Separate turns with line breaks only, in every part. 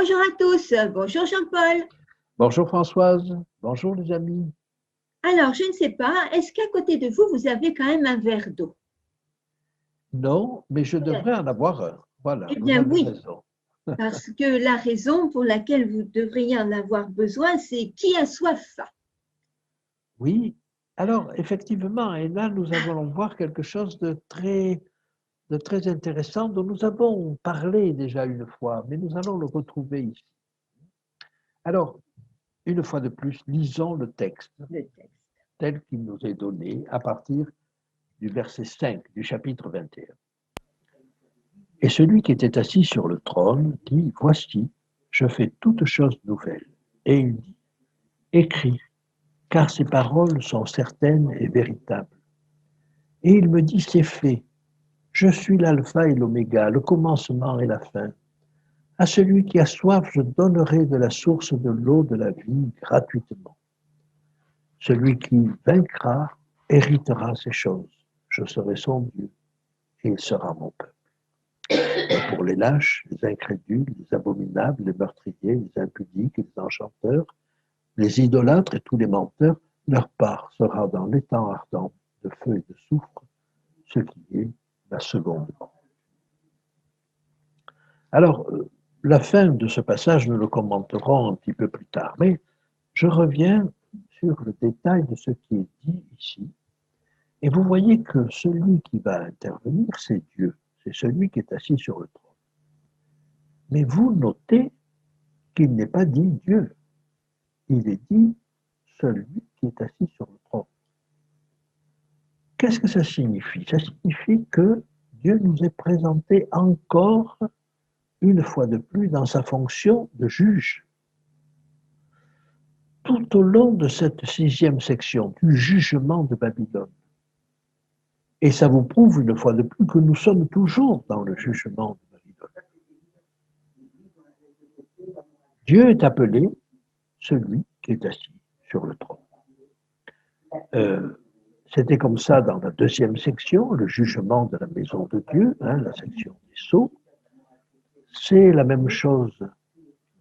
Bonjour à tous, bonjour Jean-Paul.
Bonjour Françoise, bonjour les amis.
Alors, je ne sais pas, est-ce qu'à côté de vous, vous avez quand même un verre d'eau?
Non, mais je devrais en avoir un. Voilà,
Eh
vous
bien
avez
oui,
raison.
parce que la raison pour laquelle vous devriez en avoir besoin, c'est qui a soif?
Oui, alors effectivement, et là nous allons voir quelque chose de très intéressant dont nous avons parlé déjà une fois, mais nous allons le retrouver ici. Alors, une fois de plus, lisons le texte
Le texte.
tel qu'il nous est donné à partir du verset 5 du chapitre 21. Et celui qui était assis sur le trône dit, voici, je fais toutes choses nouvelles. Et il dit, écris, car ces paroles sont certaines et véritables. Et il me dit, c'est fait. Je suis l'alpha et l'oméga, le commencement et la fin. À celui qui a soif, je donnerai de la source de l'eau de la vie gratuitement. Celui qui vaincra héritera ces choses. Je serai son Dieu et il sera mon peuple. Et pour les lâches, les incrédules, les abominables, les meurtriers, les impudiques, les enchanteurs, les idolâtres et tous les menteurs, leur part sera dans l'étang ardent de feu et de soufre, ce qui est la seconde mort. Alors, la fin de ce passage, nous le commenterons un petit peu plus tard, mais je reviens sur le détail de ce qui est dit ici. Et vous voyez que celui qui va intervenir, c'est Dieu, c'est celui qui est assis sur le trône. Mais vous notez qu'il n'est pas dit Dieu, il est dit celui qui est assis sur le trône. Qu'est-ce que ça signifie? Ça signifie que Dieu nous est présenté encore une fois de plus dans sa fonction de juge. Tout au long de cette 6e section du jugement de Babylone. Et ça vous prouve une fois de plus que nous sommes toujours dans le jugement de Babylone. Dieu est appelé celui qui est assis sur le trône. C'était comme ça dans la 2e section, le jugement de la maison de Dieu, la section des sceaux. C'est la même chose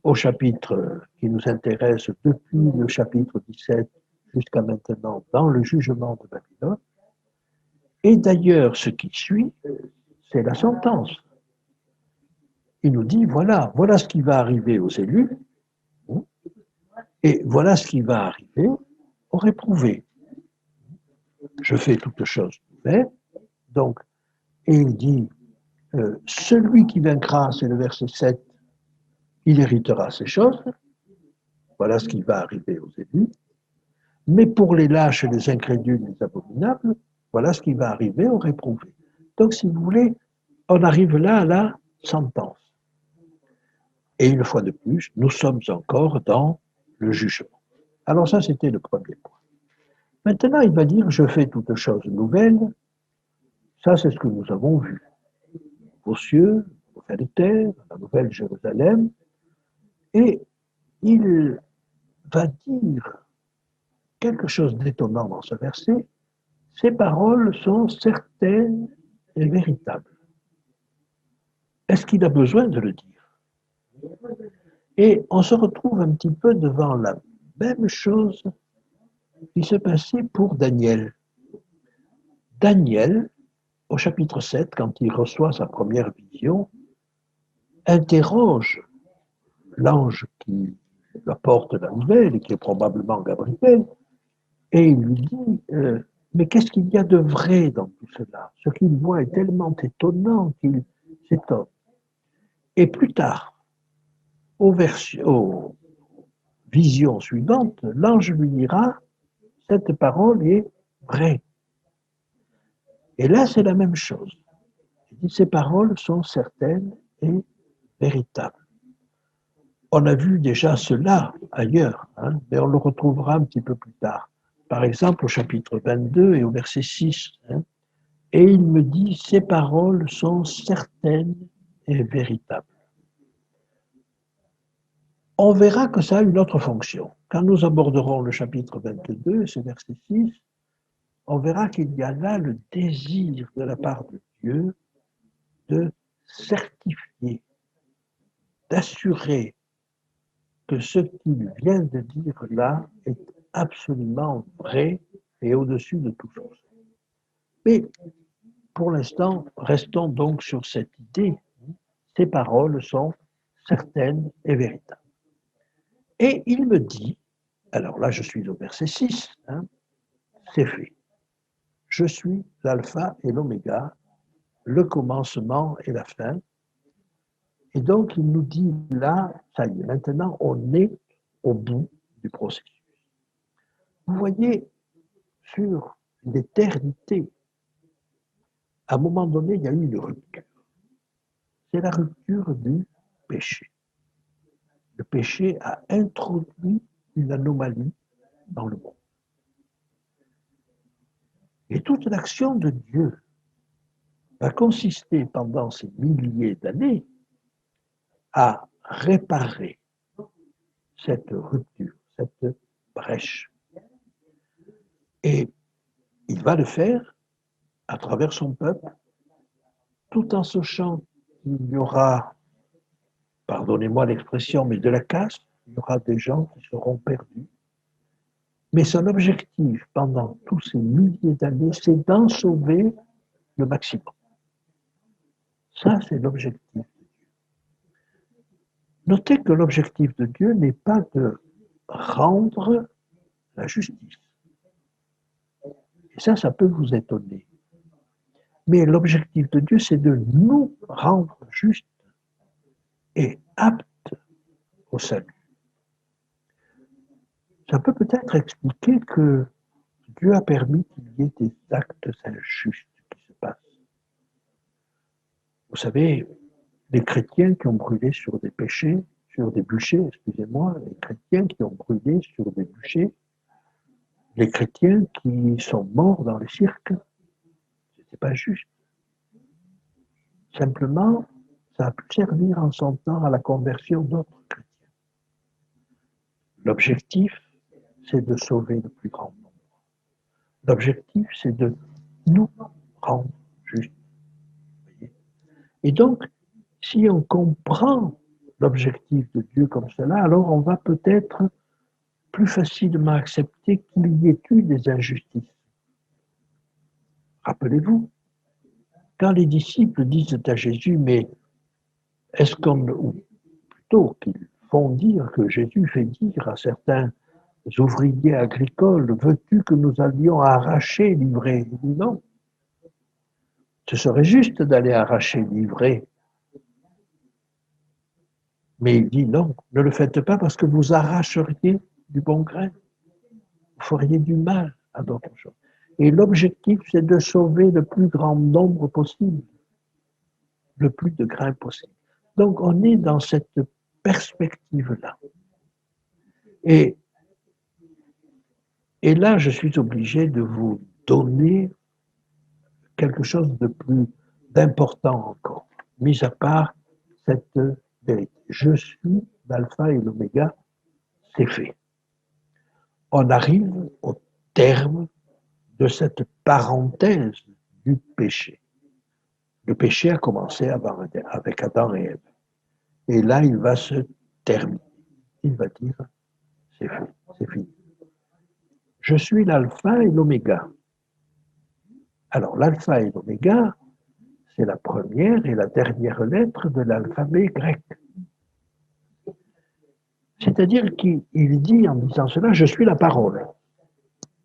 au chapitre qui nous intéresse depuis le chapitre 17 jusqu'à maintenant dans le jugement de Babylone. Et d'ailleurs, ce qui suit, c'est la sentence. Il nous dit, voilà ce qui va arriver aux élus, et voilà ce qui va arriver aux réprouvés. Je fais toutes choses nouvelles, donc, et il dit, celui qui vaincra, c'est le verset 7, il héritera ces choses, voilà ce qui va arriver aux élus, mais pour les lâches, les incrédules, les abominables, voilà ce qui va arriver aux réprouvés. Donc, si vous voulez, on arrive là à la sentence. Et une fois de plus, nous sommes encore dans le jugement. Alors ça, c'était le premier point. Maintenant, il va dire, je fais toutes choses nouvelles. Ça, c'est ce que nous avons vu. Aux cieux, la nouvelle terre, la nouvelle Jérusalem. Et il va dire quelque chose d'étonnant dans ce verset. Ces paroles sont certaines et véritables. Est-ce qu'il a besoin de le dire? Et on se retrouve un petit peu devant la même chose qui se passait pour Daniel. Daniel, au chapitre 7, quand il reçoit sa première vision, interroge l'ange qui lui apporte la nouvelle, et qui est probablement Gabriel, et il lui dit mais qu'est-ce qu'il y a de vrai dans tout cela? Ce qu'il voit est tellement étonnant qu'il s'étonne. Et plus tard, aux visions suivantes, l'ange lui dira cette parole est vraie. Et là, c'est la même chose. Il dit ces paroles sont certaines et véritables. On a vu déjà cela ailleurs, mais on le retrouvera un petit peu plus tard. Par exemple, au chapitre 22 et au verset 6. Et il me dit, ces paroles sont certaines et véritables. On verra que ça a une autre fonction. Quand nous aborderons le chapitre 22, ce verset 6, on verra qu'il y a là le désir de la part de Dieu de certifier, d'assurer que ce qu'il vient de dire là est absolument vrai et au-dessus de toute chose. Mais pour l'instant, restons donc sur cette idée. Ces paroles sont certaines et véritables. Et il me dit, alors là je suis au verset 6, c'est fait. Je suis l'alpha et l'oméga, le commencement et la fin. Et donc il nous dit là, ça y est, maintenant on est au bout du processus. Vous voyez, sur l'éternité, à un moment donné, il y a eu une rupture. C'est la rupture du péché. Le péché a introduit une anomalie dans le monde. Et toute l'action de Dieu va consister pendant ces milliers d'années à réparer cette rupture, cette brèche. Et il va le faire à travers son peuple, tout en sachant qu'il y aura, pardonnez-moi l'expression, mais de la casse, il y aura des gens qui seront perdus. Mais son objectif pendant tous ces milliers d'années, c'est d'en sauver le maximum. Ça, c'est l'objectif de Dieu. Notez que l'objectif de Dieu n'est pas de rendre la justice. Et ça peut vous étonner. Mais l'objectif de Dieu, c'est de nous rendre justes et aptes au salut. Ça peut peut-être expliquer que Dieu a permis qu'il y ait des actes injustes qui se passent. Vous savez, les chrétiens qui ont brûlé sur des péchés, sur des bûchers, excusez-moi, les chrétiens qui ont brûlé sur des bûchers, les chrétiens qui sont morts dans le cirque, ce n'était pas juste. Simplement, ça a pu servir en son temps à la conversion d'autres chrétiens. L'objectif, c'est de sauver le plus grand nombre. L'objectif, c'est de nous rendre justes. Et donc, si on comprend l'objectif de Dieu comme cela, alors on va peut-être plus facilement accepter qu'il y ait eu des injustices. Rappelez-vous, quand les disciples disent à Jésus, mais est-ce qu'on, ou plutôt qu'ils font dire que Jésus fait dire à certains ouvriers agricoles, veux-tu que nous allions arracher l'ivraie? Il dit non. Ce serait juste d'aller arracher l'ivraie. Mais il dit non, ne le faites pas parce que vous arracheriez du bon grain. Vous feriez du mal à d'autres choses. Et l'objectif, c'est de sauver le plus grand nombre possible, le plus de grains possible. Donc, on est dans cette perspective-là. Et là, je suis obligé de vous donner quelque chose de plus d'important encore, mis à part cette vérité. Je suis l'alpha et l'oméga, c'est fait. On arrive au terme de cette parenthèse du péché. Le péché a commencé avec Adam et Ève. Et là, il va se terminer. Il va dire, c'est fait, c'est fini. Je suis l'alpha et l'oméga. Alors, l'alpha et l'oméga, c'est la première et la dernière lettre de l'alphabet grec. C'est-à-dire qu'il dit, en disant cela, je suis la parole.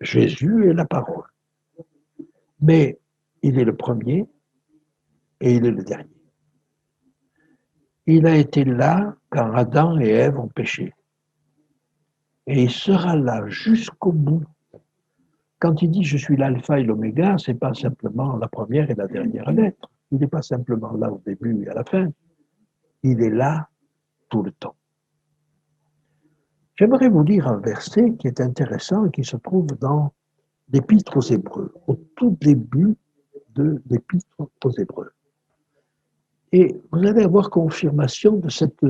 Jésus est la parole. Mais il est le premier et il est le dernier. Il a été là quand Adam et Ève ont péché. Et il sera là jusqu'au bout. Quand il dit je suis l'alpha et l'oméga, ce n'est pas simplement la première et la dernière lettre. Il n'est pas simplement là au début et à la fin. Il est là tout le temps. J'aimerais vous lire un verset qui est intéressant et qui se trouve dans l'Épître aux Hébreux, au tout début de l'Épître aux Hébreux. Et vous allez avoir confirmation de cette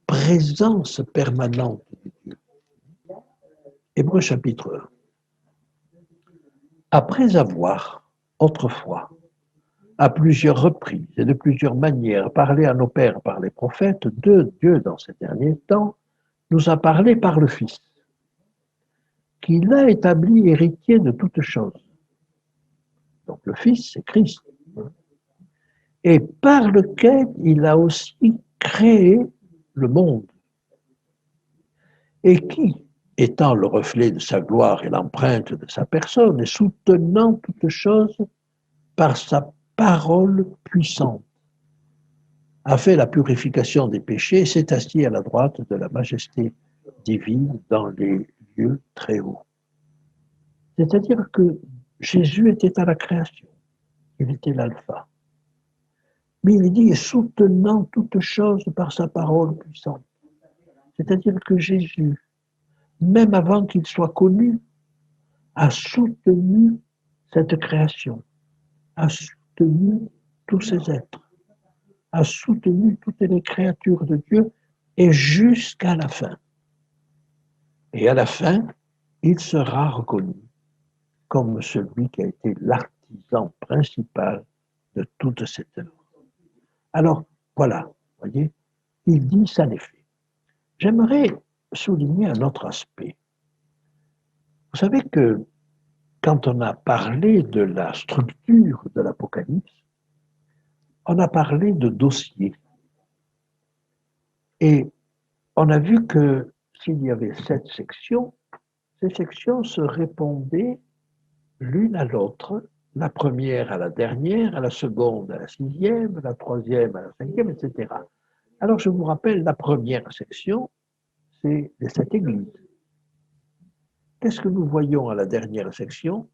présence permanente de Dieu. Hébreux chapitre 1. Après avoir, autrefois, à plusieurs reprises et de plusieurs manières parlé à nos pères par les prophètes de Dieu dans ces derniers temps, nous a parlé par le Fils, qu'il a établi héritier de toutes choses. Donc le Fils, c'est Christ. Et par lequel il a aussi créé le monde. Et qui, étant le reflet de sa gloire et l'empreinte de sa personne, et soutenant toutes choses par sa parole puissante, a fait la purification des péchés et s'est assis à la droite de la majesté divine dans les lieux très hauts. C'est-à-dire que Jésus était à la création, il était l'alpha. Mais il dit, soutenant toutes choses par sa parole puissante. C'est-à-dire que Jésus, même avant qu'il soit connu, a soutenu cette création, a soutenu tous ces êtres, a soutenu toutes les créatures de Dieu et jusqu'à la fin. Et à la fin, il sera reconnu comme celui qui a été l'artisan principal de toute cette œuvre. Alors, voilà, voyez, il dit ça les fait. J'aimerais souligner un autre aspect. Vous savez que quand on a parlé de la structure de l'Apocalypse, on a parlé de dossiers. Et on a vu que s'il y avait 7 sections, ces sections se répondaient l'une à l'autre, la première à la dernière, à la seconde à la 6e, la 3e à la 5e, etc. Alors je vous rappelle, la première section, c'est les 7 églises. Qu'est-ce que nous voyons à la dernière section?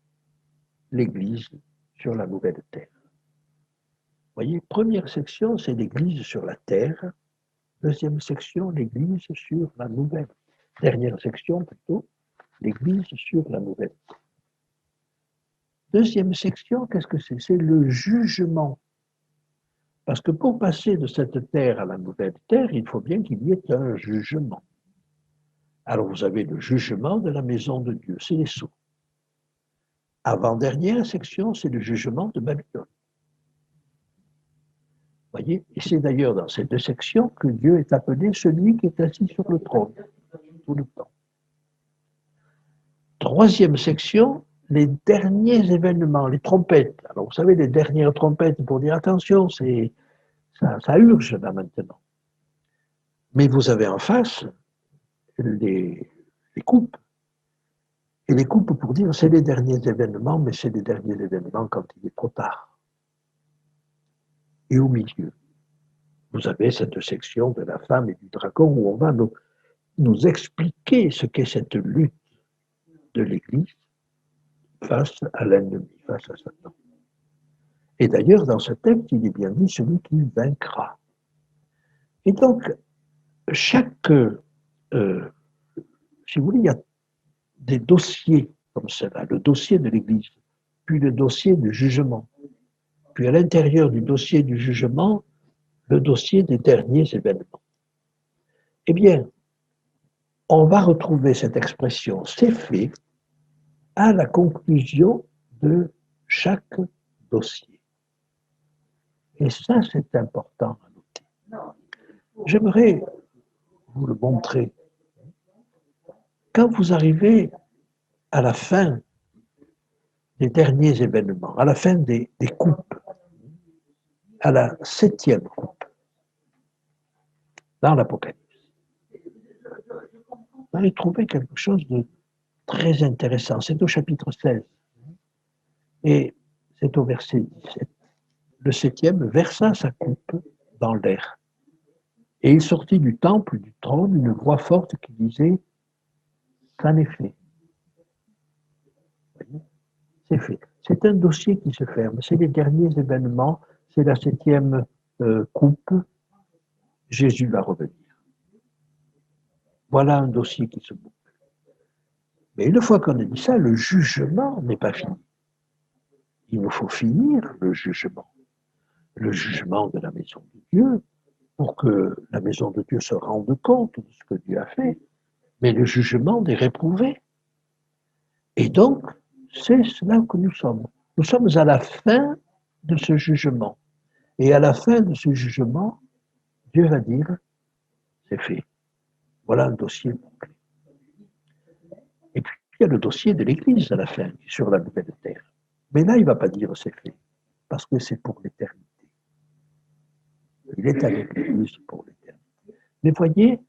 L'Église sur la nouvelle terre. Vous voyez, première section, c'est l'Église sur la terre. Deuxième section, l'Église sur la nouvelle. Dernière section, plutôt, l'Église sur la nouvelle terre. Deuxième section, qu'est-ce que c'est? C'est le jugement. Parce que pour passer de cette terre à la nouvelle terre, il faut bien qu'il y ait un jugement. Alors vous avez le jugement de la maison de Dieu, c'est les sceaux. Avant-dernière section, c'est le jugement de Babylone. Voyez, et c'est d'ailleurs dans ces 2 sections que Dieu est appelé celui qui est assis sur le trône, tout le temps. Troisième section, les derniers événements, les trompettes. Alors vous savez, les dernières trompettes pour dire attention, ça urge là maintenant. Mais vous avez en face les coupes. Et les coupes pour dire c'est les derniers événements, mais c'est les derniers événements quand il est trop tard. Et au milieu, vous avez cette section de la femme et du dragon où on va nous expliquer ce qu'est cette lutte de l'Église face à l'ennemi, face à Satan. Et d'ailleurs, dans ce texte, il est bien dit celui qui vaincra. Et donc, chaque, si vous voulez, il y a des dossiers comme cela, le dossier de l'Église, puis le dossier du jugement, puis à l'intérieur du dossier du jugement, le dossier des derniers événements. Eh bien, on va retrouver cette expression « c'est fait » à la conclusion de chaque dossier. Et ça, c'est important à noter. J'aimerais vous le montrer. Quand vous arrivez à la fin des derniers événements, à la fin des coupes, à la 7e coupe, dans l'Apocalypse, vous allez trouver quelque chose de très intéressant. C'est au chapitre 16. Et c'est au verset 17. Le 7e versa sa coupe dans l'air. Et il sortit du temple, du trône, une voix forte qui disait « c'en est fait ». C'est fait. C'est un dossier qui se ferme. C'est les derniers événements. C'est la 7e coupe. Jésus va revenir. Voilà un dossier qui se boucle. Mais une fois qu'on a dit ça, le jugement n'est pas fini. Il nous faut finir le jugement. Le jugement de la maison de Dieu, pour que la maison de Dieu se rende compte de ce que Dieu a fait, mais le jugement des réprouvés. Et donc, c'est cela que nous sommes. Nous sommes à la fin de ce jugement. Et à la fin de ce jugement, Dieu va dire, c'est fait. Voilà un dossier bouclé. Et puis, il y a le dossier de l'Église à la fin, sur la nouvelle terre. Mais là, il ne va pas dire c'est fait, parce que c'est pour l'éternité. Il est avec l'Église pour l'éternité. Mais voyez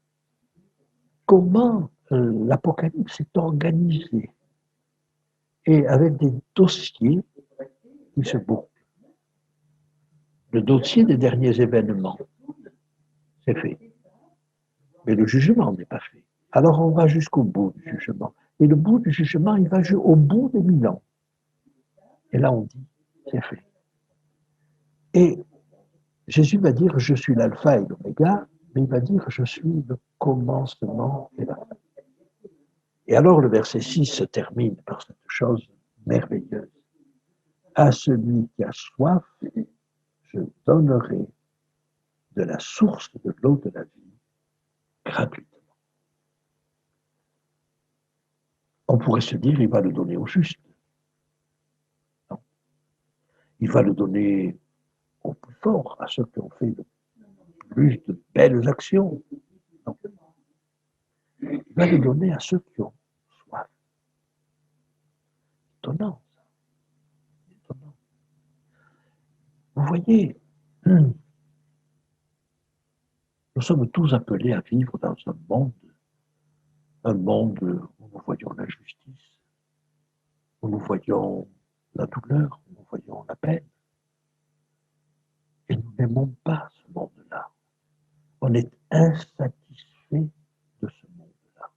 comment l'Apocalypse est organisé, et avec des dossiers qui se bouclent. Le dossier des derniers événements, c'est fait. Mais le jugement n'est pas fait. Alors on va jusqu'au bout du jugement. Et le bout du jugement, il va au bout des 1000 ans. Et là, on dit, c'est fait. Et Jésus va dire, je suis l'alpha et l'oméga, mais il va dire, je suis le commencement et la fin. Et alors le verset 6 se termine par cette chose merveilleuse. À celui qui a soif, je donnerai de la source de l'eau de la vie gratuitement. On pourrait se dire, il va le donner aux justes. Non. Il va le donner aux plus forts, à ceux qui ont fait le plus de belles actions. Non. Il va le donner à ceux qui ont soif. Étonnant, ça. Étonnant. Vous voyez, nous sommes tous appelés à vivre dans un monde où nous voyons l'injustice, où nous voyons la douleur, où nous voyons la peine. Et nous n'aimons pas ce monde-là. On est insatisfait de ce monde-là.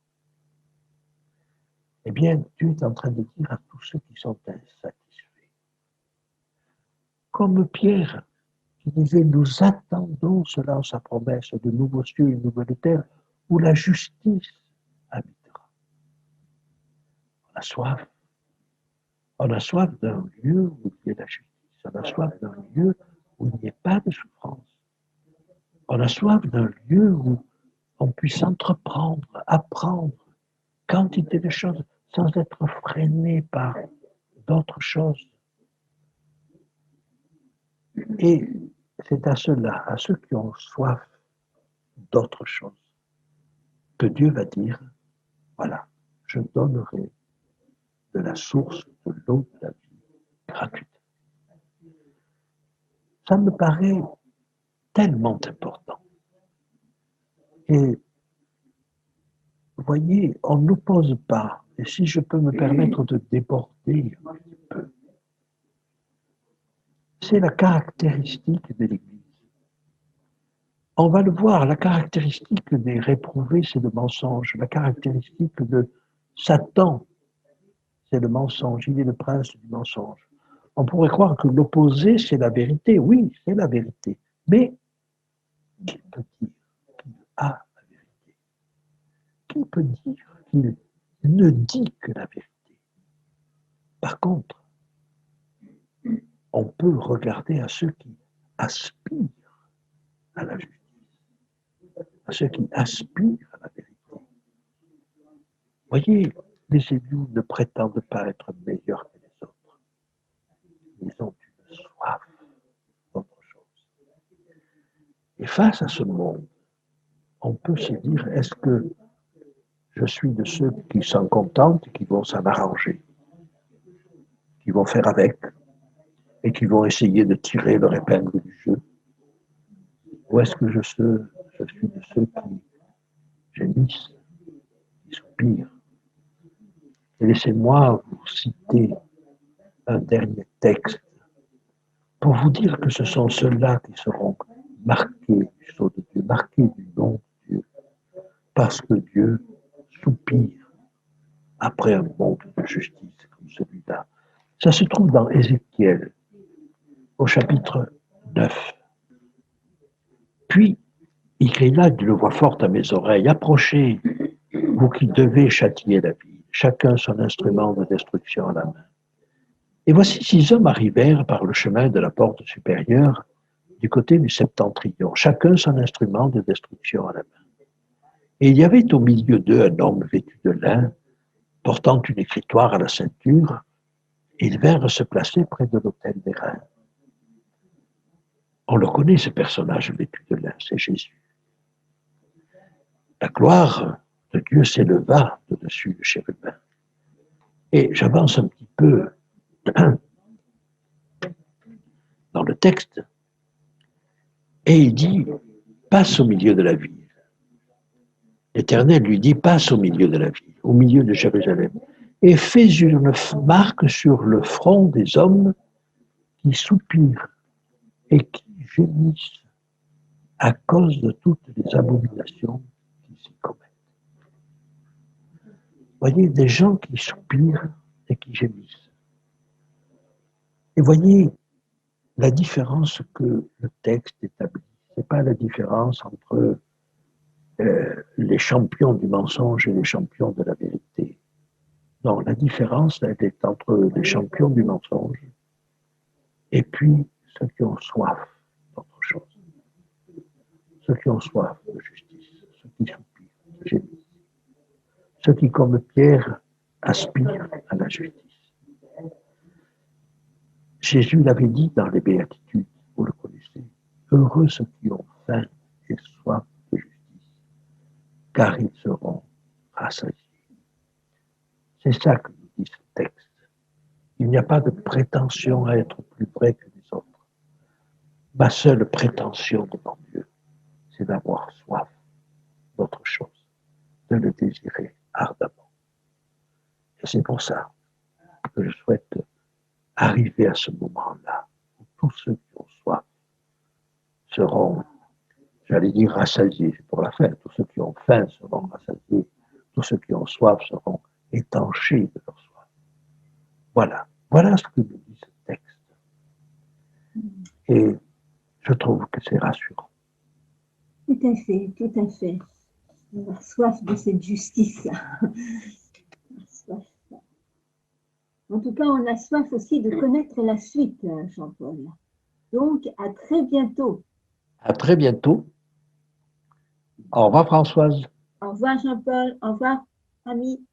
Eh bien, Dieu est en train de dire à tous ceux qui sont insatisfaits, comme Pierre, qui disait, nous attendons selon sa promesse de nouveaux cieux et une nouvelle terre, où la justice habitera. On a soif. On a soif d'un lieu où il y ait la justice. On a soif d'un lieu où il n'y ait pas de souffrance. On a soif d'un lieu où on puisse entreprendre, apprendre, quantité de choses, sans être freiné par d'autres choses. Et c'est à ceux-là, à ceux qui ont soif d'autres choses, que Dieu va dire, voilà, je donnerai de la source de l'eau de la vie gratuite. Ça me paraît tellement important. Et vous voyez, on n'oppose pas, et si je peux me permettre de déborder un petit peu, c'est la caractéristique de l'Église. On va le voir, la caractéristique des réprouvés, c'est le mensonge. La caractéristique de Satan, c'est le mensonge. Il est le prince du mensonge. On pourrait croire que l'opposé, c'est la vérité. Oui, c'est la vérité. Mais qui peut dire qu'il a la vérité? Qui peut dire qu'il ne dit que la vérité? Par contre, on peut regarder à ceux qui aspirent à la justice, à ceux qui aspirent à la vérité. Voyez, les élus ne prétendent pas être meilleurs que les autres. Ils ont une soif d'autre chose. Et face à ce monde, on peut se dire, est-ce que je suis de ceux qui s'en contentent et qui vont s'en arranger, qui vont faire avec et qui vont essayer de tirer leur épingle du jeu? Ou est-ce que je suis de ceux qui gémissent, qui soupirent? Et laissez-moi vous citer un dernier texte pour vous dire que ce sont ceux-là qui seront marqués du sceau de Dieu, marqués du nom de Dieu, parce que Dieu soupire après un monde de justice comme celui-là. Ça se trouve dans Ézéchiel, au chapitre 9. Puis, il cria d'une voix forte à mes oreilles, approchez, vous qui devez châtier la ville, chacun son instrument de destruction à la main. Et voici 6 hommes arrivèrent par le chemin de la porte supérieure du côté du septentrion, chacun son instrument de destruction à la main. Et il y avait au milieu d'eux un homme vêtu de lin, portant une écritoire à la ceinture, et ils vinrent se placer près de l'autel des reins. On le connaît, ce personnage vêtu de lin, c'est Jésus. La gloire de Dieu s'éleva de dessus le chérubin. Et j'avance un petit peu dans le texte, et il dit, passe au milieu de la ville. L'Éternel lui dit, passe au milieu de la ville, au milieu de Jérusalem, et fais une marque sur le front des hommes qui soupirent et qui gémissent à cause de toutes les abominations qui s'y commettent. Voyez, des gens qui soupirent et qui gémissent. Et voyez la différence que le texte établit. Ce n'est pas la différence entre les champions du mensonge et les champions de la vérité. Non, la différence, elle est entre les champions du mensonge et puis ceux qui ont soif d'autre chose. Ceux qui ont soif de justice, ceux qui soupirent, gémissent. Ceux qui, comme Pierre, aspirent à la justice. Jésus l'avait dit dans les Béatitudes, vous le connaissez, heureux ceux qui ont faim et soif de justice, car ils seront rassasiés. C'est ça que nous dit ce texte. Il n'y a pas de prétention à être plus vrai que les autres. Ma seule prétention devant Dieu, c'est d'avoir soif d'autre chose, de le désirer ardemment. Et c'est pour ça que je souhaite arriver à ce moment-là où tous ceux qui ont soif seront, j'allais dire, rassasiés, c'est pour la fin. Tous ceux qui ont faim seront rassasiés. Tous ceux qui ont soif seront étanchés de leur soif. Voilà. Voilà ce que nous dit ce texte. Et je trouve que c'est rassurant.
Tout à fait, tout à fait. Avoir soif de cette justice. En tout cas, on a soif aussi de connaître la suite, Jean-Paul. Donc, à très bientôt.
À très bientôt. Au revoir Françoise.
Au revoir Jean-Paul. Au revoir, amis.